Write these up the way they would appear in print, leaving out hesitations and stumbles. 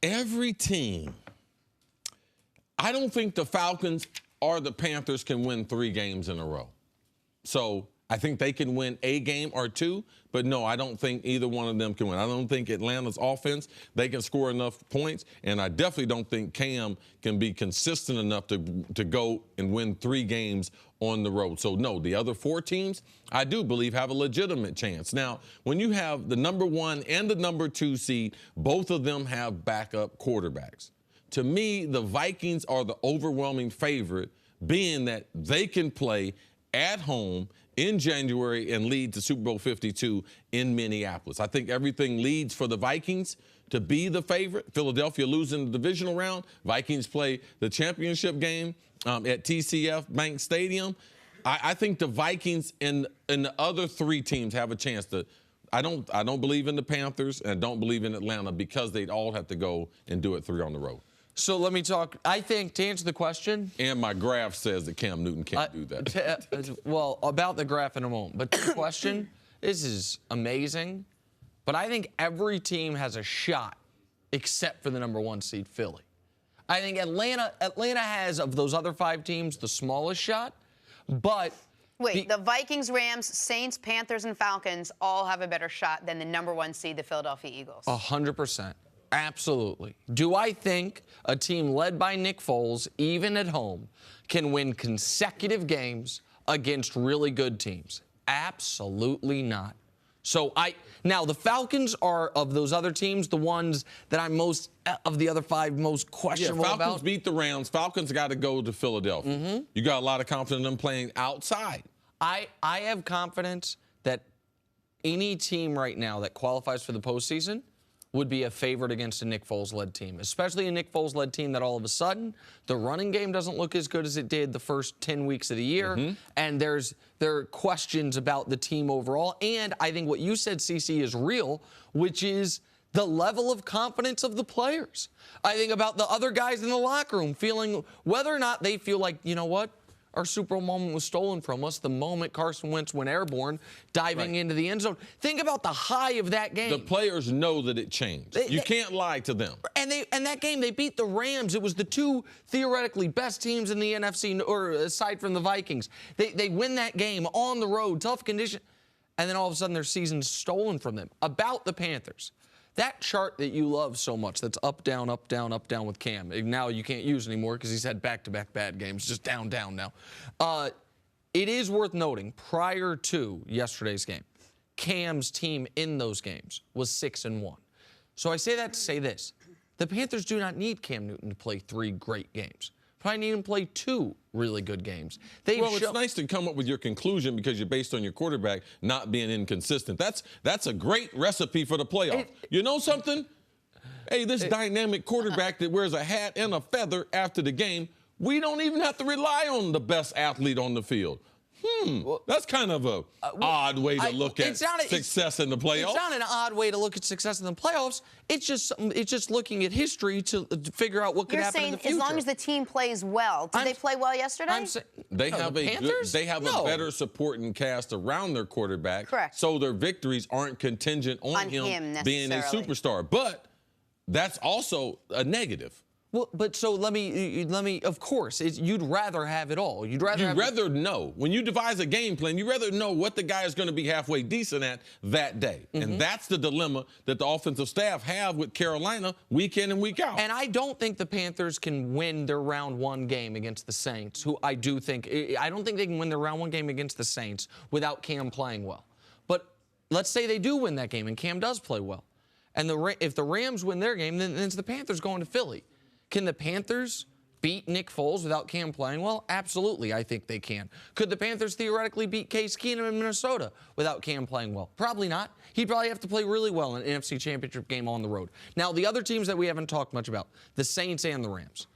Every team. I don't think the Falcons or the Panthers can win 3 games in a row. So I think they can win a game or 2, but no, I don't think either one of them can win. I don't think Atlanta's offense, they can score enough points, and I definitely don't think Cam can be consistent enough to go and win 3 games on the road. So no, the other 4 teams, I do believe, have a legitimate chance. Now, when you have the number 1 and the number 2 seed, both of them have backup quarterbacks. To me, the Vikings are the overwhelming favorite, being that they can play at home in January and lead to Super Bowl 52 in Minneapolis. I think everything leads for the Vikings to be the favorite. Philadelphia losing the divisional round. Vikings play the championship game at TCF Bank Stadium. I think the Vikings and the other 3 teams have a chance to. I don't believe in the Panthers, and I don't believe in Atlanta because they'd all have to go and do it 3 on the road. So let me talk. I think, to answer the question. And my graph says that Cam Newton can't do that. Well, about the graph in a moment. But the question, this is amazing. But I think every team has a shot except for the number 1 seed, Philly. I think Atlanta has, of those other 5 teams, the smallest shot. But wait, the Vikings, Rams, Saints, Panthers, and Falcons all have a better shot than the number 1 seed, the Philadelphia Eagles. 100%. Absolutely. Do I think a team led by Nick Foles, even at home, can win consecutive games against really good teams? Absolutely not. So now the Falcons are, of those other teams, the ones that I'm most, of the other 5, most questionable about. Falcons beat the Rams. Falcons got to go to Philadelphia. Mm-hmm. You got a lot of confidence in them playing outside. I have confidence that any team right now that qualifies for the postseason would be a favorite against a Nick Foles-led team, especially a Nick Foles-led team that all of a sudden the running game doesn't look as good as it did the first 10 weeks of the year, and there are questions about the team overall. And I think what you said, CC, is real, which is the level of confidence of the players. I think about the other guys in the locker room feeling whether or not they feel like, you know what, our Super Bowl moment was stolen from us the moment Carson Wentz went airborne, diving into the end zone. Think about the high of that game. The players know that it changed. You can't lie to them. And that game, they beat the Rams. It was the 2 theoretically best teams in the NFC, or aside from the Vikings. They win that game on the road, tough condition, and then all of a sudden their season's stolen from them. About the Panthers, that chart that you love so much, that's up, down, up, down, up, down with Cam, now you can't use anymore because he's had back-to-back bad games, just down, down now. It is worth noting, prior to yesterday's game, Cam's team in those games was 6-1. So I say that to say this. The Panthers do not need Cam Newton to play 3 great games. Probably need him to play 2 really good games. Well, it's nice to come up with your conclusion because you're based on your quarterback not being inconsistent. That's a great recipe for the playoffs. You know something? Hey, this dynamic quarterback that wears a hat and a feather after the game, we don't even have to rely on the best athlete on the field. That's kind of a odd way to look at success in the playoffs. It's not an odd way to look at success in the playoffs. It's just looking at history to figure out what could happen in the future. You're saying as long as the team plays well. Did they play well yesterday? They have a better supporting cast around their quarterback. Correct. So their victories aren't contingent on him being a superstar. But that's also a negative. Well, but so let me. Of course, you'd rather have it all. You'd rather know when you devise a game plan. You'd rather know what the guy is going to be halfway decent at that day, and that's the dilemma that the offensive staff have with Carolina week in and week out. And I don't think the Panthers can win their round 1 game against the Saints, who I don't think they can win their round 1 game against the Saints without Cam playing well. But let's say they do win that game and Cam does play well, and if the Rams win their game, then it's the Panthers going to Philly. Can the Panthers beat Nick Foles without Cam playing well? Absolutely, I think they can. Could the Panthers theoretically beat Case Keenum in Minnesota without Cam playing well? Probably not. He'd probably have to play really well in an NFC Championship game on the road. Now, the other teams that we haven't talked much about, the Saints and the Rams.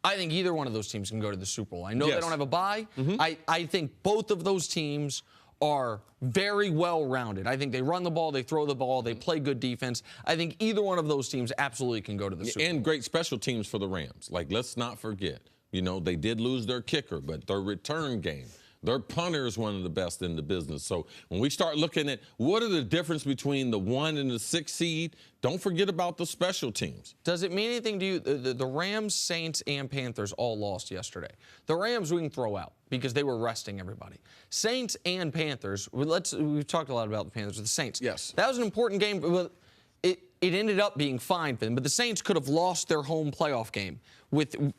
I think either one of those teams can go to the Super Bowl. I know they don't have a bye. I think both of those teams are very well-rounded. I think they run the ball, they throw the ball, they play good defense. I think either one of those teams absolutely can go to the Super Bowl. And great special teams for the Rams. Like, let's not forget, they did lose their kicker, but their return game Their punter is one of the best in the business. So when we start looking at what are the difference between the 1 and the 6 seed, don't forget about the special teams. Does it mean anything to you? The Rams, Saints, and Panthers all lost yesterday. The Rams we can throw out because they were resting everybody. Saints and Panthers, we've talked a lot about the Panthers. The Saints. Yes. That was an important game. It ended up being fine for them, but the Saints could have lost their home playoff game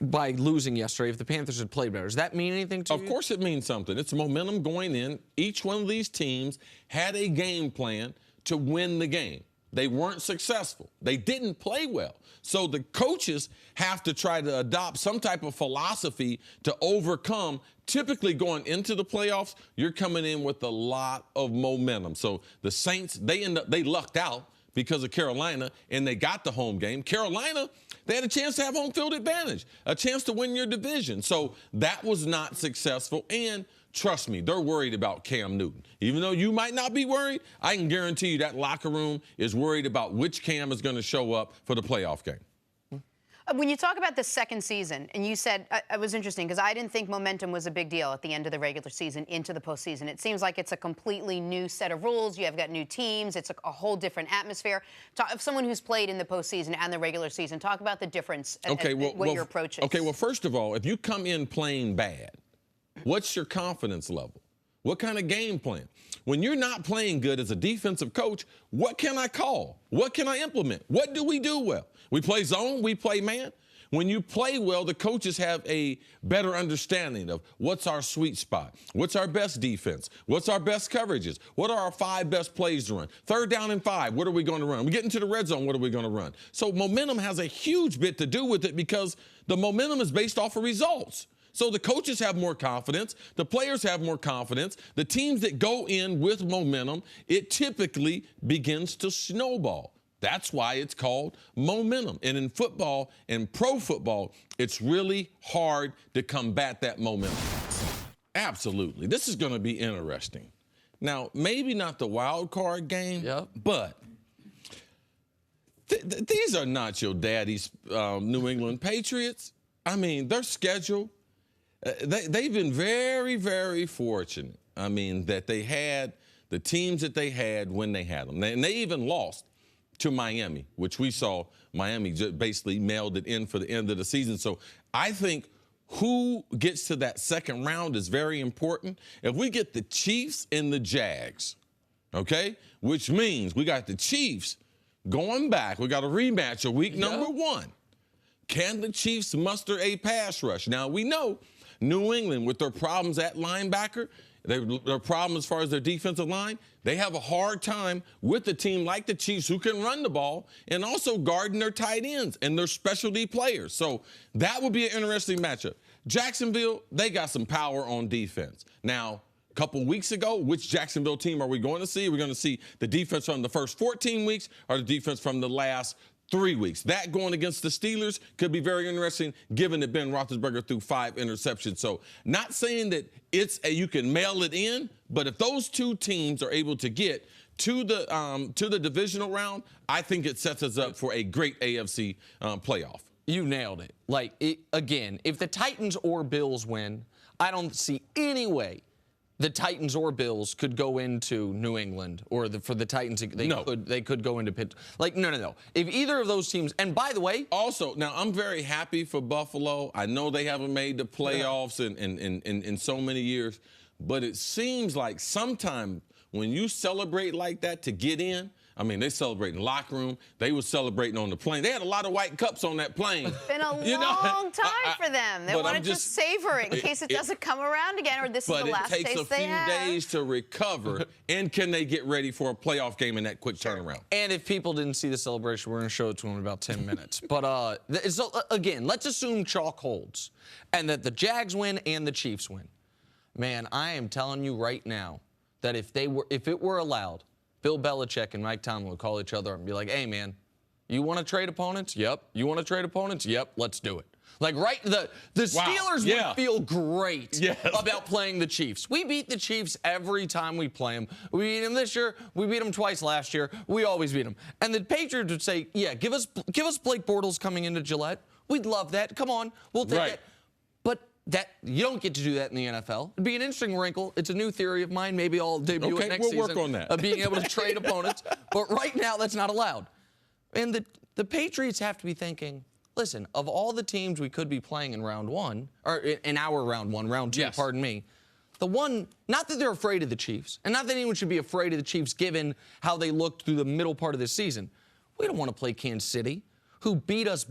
by losing yesterday if the Panthers had played better. Does that mean anything to you? Of course it means something. It's momentum going in. Each one of these teams had a game plan to win the game. They weren't successful. They didn't play well. So the coaches have to try to adopt some type of philosophy to overcome. Typically going into the playoffs, you're coming in with a lot of momentum. So the Saints, they lucked out because of Carolina, and they got the home game. Carolina, they had a chance to have home field advantage, a chance to win your division. So that was not successful. And trust me, they're worried about Cam Newton. Even though you might not be worried, I can guarantee you that locker room is worried about which Cam is going to show up for the playoff game. When you talk about the second season, and you said, it was interesting because I didn't think momentum was a big deal at the end of the regular season into the postseason. It seems like it's a completely new set of rules. You have got new teams. It's a whole different atmosphere. Of someone who's played in the postseason and the regular season, talk about the difference what your approach is. Okay, well, first of all, if you come in playing bad, what's your confidence level? What kind of game plan? When you're not playing good as a defensive coach, what can I call? What can I implement? What do we do well? We play zone, we play man. When you play well, the coaches have a better understanding of what's our sweet spot, what's our best defense, what's our best coverages, what are our 5 best plays to run. 3rd down and 5, what are we going to run? We get into the red zone, what are we going to run? So momentum has a huge bit to do with it because the momentum is based off of results. So the coaches have more confidence, the players have more confidence, the teams that go in with momentum, it typically begins to snowball. That's why it's called momentum. And in football and pro football, it's really hard to combat that momentum. Absolutely. This is going to be interesting. Now, maybe not the wild card game, but these are not your daddy's New England Patriots. I mean, their schedule, they've been very, very fortunate. I mean, that they had the teams that they had when they had them. And they even lost to Miami, which we saw Miami just basically mailed it in for the end of the season. So I think who gets to that second round is very important. If we get the Chiefs and the Jags, okay, which means we got the Chiefs going back. We got a rematch of week number 1. Can the Chiefs muster a pass rush? Now, we know New England, with their problems at linebacker, their problem as far as their defensive line, they have a hard time with a team like the Chiefs who can run the ball and also guarding their tight ends and their specialty players. So that would be an interesting matchup. Jacksonville, they got some power on defense. Now, a couple weeks ago, which Jacksonville team are we going to see? We're going to see the defense from the first 14 weeks or the defense from the last 3 weeks. That going against the Steelers could be very interesting, given that Ben Roethlisberger threw 5 interceptions. So not saying that you can mail it in, but if those two teams are able to get to the divisional round, I think it sets us up for a great AFC playoff. You nailed it. Again, if the Titans or Bills win, I don't see any way the Titans or Bills could go into New England, or for the Titans, they could go into Pitt. No. If either of those teams, and by the way, also, now I'm very happy for Buffalo. I know they haven't made the playoffs in so many years, but it seems like sometimes when you celebrate like that to get in, I mean, they celebrate in the locker room. They were celebrating on the plane. They had a lot of white cups on that plane. It's been a long time for them. They wanted to savor it in case it doesn't come around again, or this is the last taste they have. But it takes a few days to recover, and can they get ready for a playoff game in that quick turnaround? And if people didn't see the celebration, we're going to show it to them in about 10 minutes. But so, again, let's assume chalk holds, and that the Jags win and the Chiefs win. Man, I am telling you right now that if it were allowed, Bill Belichick and Mike Tomlin would call each other up and be like, hey, man, you want to trade opponents? Yep. You want to trade opponents? Yep, let's do it. The Steelers would feel great about playing the Chiefs. We beat the Chiefs every time we play them. We beat them this year. We beat them twice last year. We always beat them. And the Patriots would say, yeah, give us Blake Bortles coming into Gillette. We'd love that. Come on, we'll take it. But that you don't get to do that in the NFL. It'd be an interesting wrinkle. It's a new theory of mine. Maybe I'll debut it next season. We'll work on that. Of being able to trade opponents. But right now, that's not allowed. And the Patriots have to be thinking, listen, of all the teams we could be playing in round one, or in our round one, round two, pardon me, the one, not that they're afraid of the Chiefs, and not that anyone should be afraid of the Chiefs given how they looked through the middle part of the season. We don't want to play Kansas City, who beat us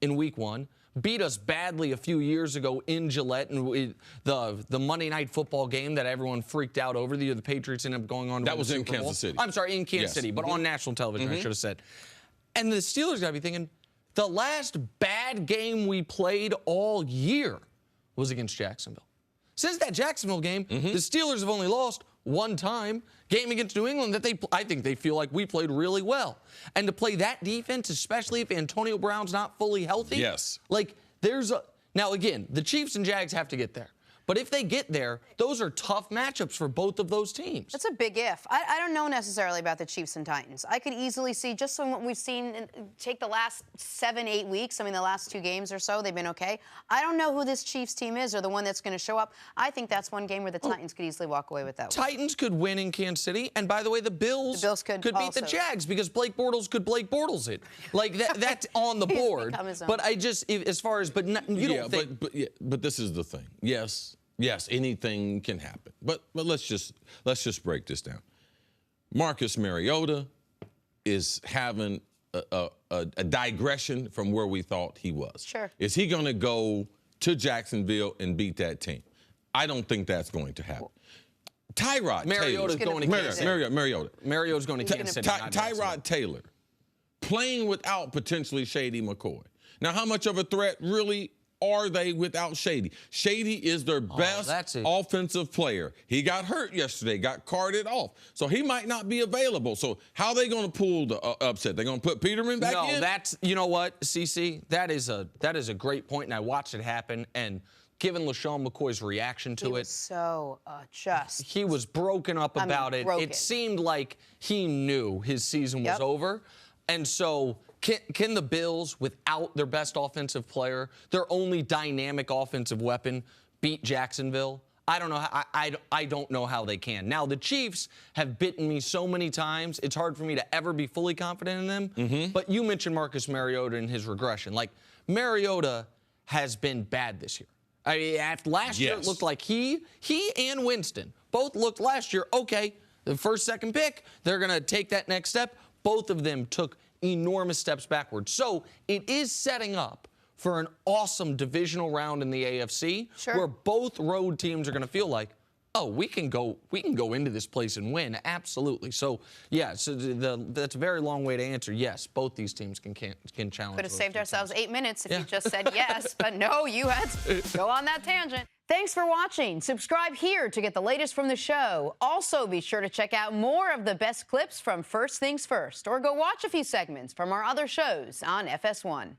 in week one, beat us badly a few years ago in Gillette, and the Monday Night Football game that everyone freaked out over. The Patriots ended up going on to that was in Kansas City. I'm sorry, in Kansas City, but on national television, I should have said. And the Steelers got to be thinking, the last bad game we played all year was against Jacksonville. Since that Jacksonville game, the Steelers have only lost one time, game against New England, that I think they feel like we played really well. And to play that defense, especially if Antonio Brown's not fully healthy, like now again, the Chiefs and Jags have to get there. But if they get there, those are tough matchups for both of those teams. That's a big if. I don't know necessarily about the Chiefs and Titans. I could easily see, just from what we've seen, take the last 7-8 weeks, I mean, the last 2 games or so, they've been okay. I don't know who this Chiefs team is or the one that's going to show up. I think that's one game where the Titans could easily walk away with that one. Titans could win in Kansas City, and by the way, the Bills could beat the Jags because Blake Bortles could Blake Bortles it. Like, that's on the board. But I just, as far as, but not, you don't think. But this is the thing. Yes, anything can happen. But let's just break this down. Marcus Mariota is having a digression from where we thought he was. Sure. Is he going to go to Jacksonville and beat that team? I don't think that's going to happen. Tyrod Mariota's Taylor. going to Kansas City. Mariota. Mariota's going to Kansas City. Tyrod Taylor playing without potentially Shady McCoy. Now, how much of a threat really are they without Shady? Shady is their best offensive player. He got hurt yesterday, got carted off. So he might not be available. So how are they going to pull the upset? They're going to put Peterman back in? No, that's, you know what, CC, that is a great point, and I watched it happen. And given LaShawn McCoy's reaction to it. He was so He was broken up about it. Broken. It seemed like he knew his season was over. And so can the Bills, without their best offensive player, their only dynamic offensive weapon, beat Jacksonville? I don't know. I don't know how they can. Now, the Chiefs have bitten me so many times, it's hard for me to ever be fully confident in them. But you mentioned Marcus Mariota and his regression. Like, Mariota has been bad this year. I mean, last year, it looked like he and Winston both looked last year, okay, the first, second pick, they're going to take that next step. Both of them took enormous steps backwards. So it is setting up for an awesome divisional round in the AFC where both road teams are going to feel like, oh, we can go into this place and win. Absolutely. So, yeah, so that's a very long way to answer. Yes, both these teams can challenge. Could have saved ourselves 8 minutes if you just said yes, but no, you had to go on that tangent. Thanks for watching. Subscribe here to get the latest from the show. Also, be sure to check out more of the best clips from First Things First, or go watch a few segments from our other shows on FS1.